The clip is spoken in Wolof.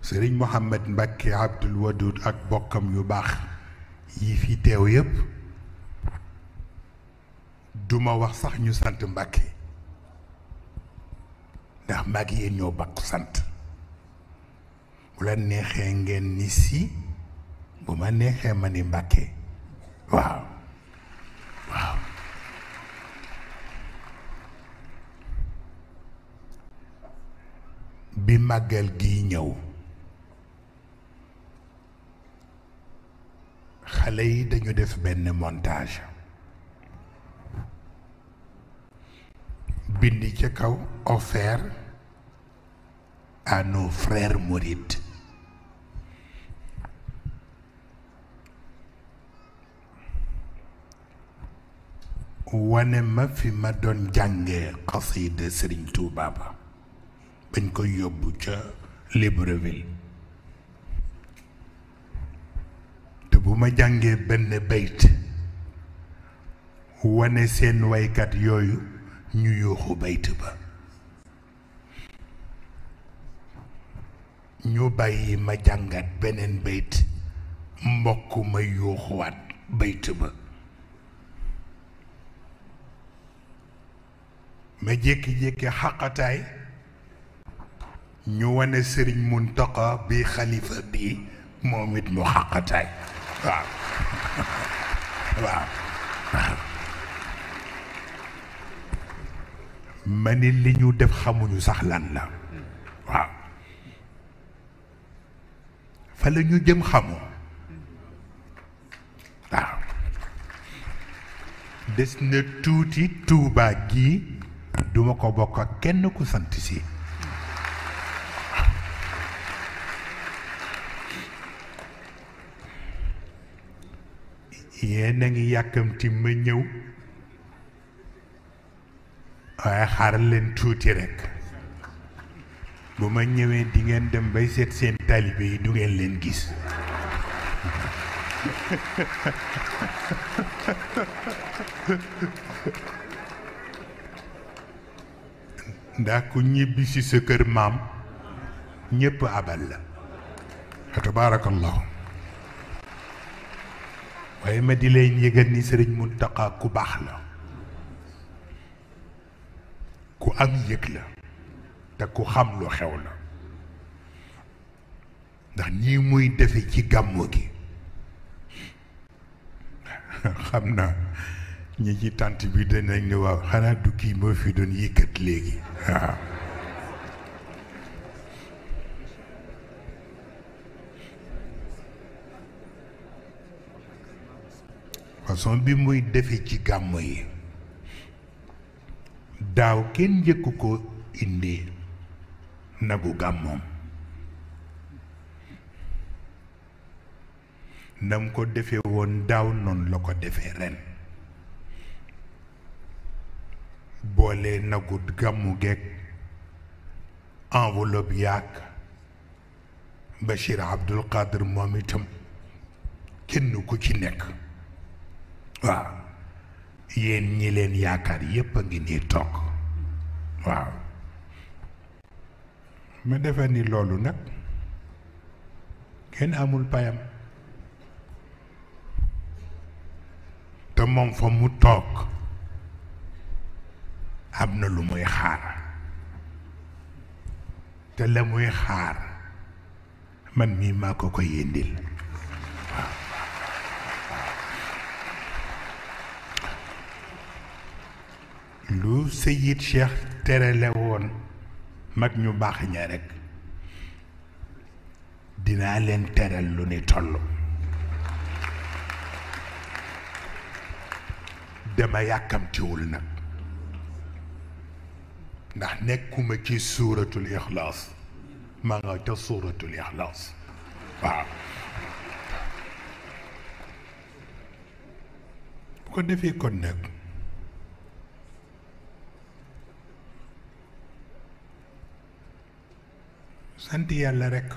sëriñ Mouhamed Mbacke Abdoul Wadoud ak bokkam yu baax yi fi teew yépp duma wax sax ñu sant Mbacke ndax mag yéen ñoo bakk sant bu la neexee ngeen ni si bu ma neexee ma ni Mbacke waaw waaw bi màggal gi ñëw xale yi dañu def benn montage bind ca kaw offert à nos frères mourides wane ma fi ma doon jàngee xasida Sëriñ Tuubaa ba bañ koy yóbbu ca Libreville te bu ma jàngee benn bayt wane seen waykat yooyu ñu yuuxu bayt ba ñu bàyyi ma jàngat beneen bayt mbokk ma yuuxuwaat bayt ba ma jékki-jékki xaqataay ñu wane Sëriñ Muntaqa bi xalifa bi moom it mu xaqataay waaw waaw ma ni li ñu def xamuñu sax lan la waaw fa la ñu jëm xamoo waaw des na tuuti Tuubaa gi duma ko bokk ak kenn ku sant si yéen a ngi yàkkamti ma ñëw waaye xaaral leen tuuti rekk bu ma ñëwee di ngeen dem bay seet seen taalibe yi du ngeen leen gis ndax ku ñibbi ci sa kër maam ñépp abal la fa tabaarakallahu waaye ma di lay yëgal ni Sëriñ Muntaqa ku baax la ku am yëg la te ku xam lu xew la ndax nii muy defe ci gàmmu gi xam naa ñi ci tànt bi danañ ni waaw xanaa du kii moo fi doon yëkkat léegi waaw façon bi muy defe ci gàmmu yi daaw kenn njëkku ko indi nagu gàmmoom nam ko defee woon daaw noonu la ko defee ren boole nagu gàmmu geeg enveloppe yaak Bachir Abdul Qadir moom itam kenn ku ci nekk waaw yéen ñi leen yaakaar yépp a ngi nii toog waaw ma defe ni loolu nag kenn amul payam te moom fa mu toog am na lu muy xaar te la muy xaar man mii maa ko koy yëndil waaw lu Seyid Cheikh terele woon mag ñu baax ña rekk dinaa leen teral lu ni toll dama yàkkamtiwul nag ndax nekkuma ci suuratul ixlaas maa nga ca suuratul ixlaas waaw bu ko defee kon nag sant yàlla rekk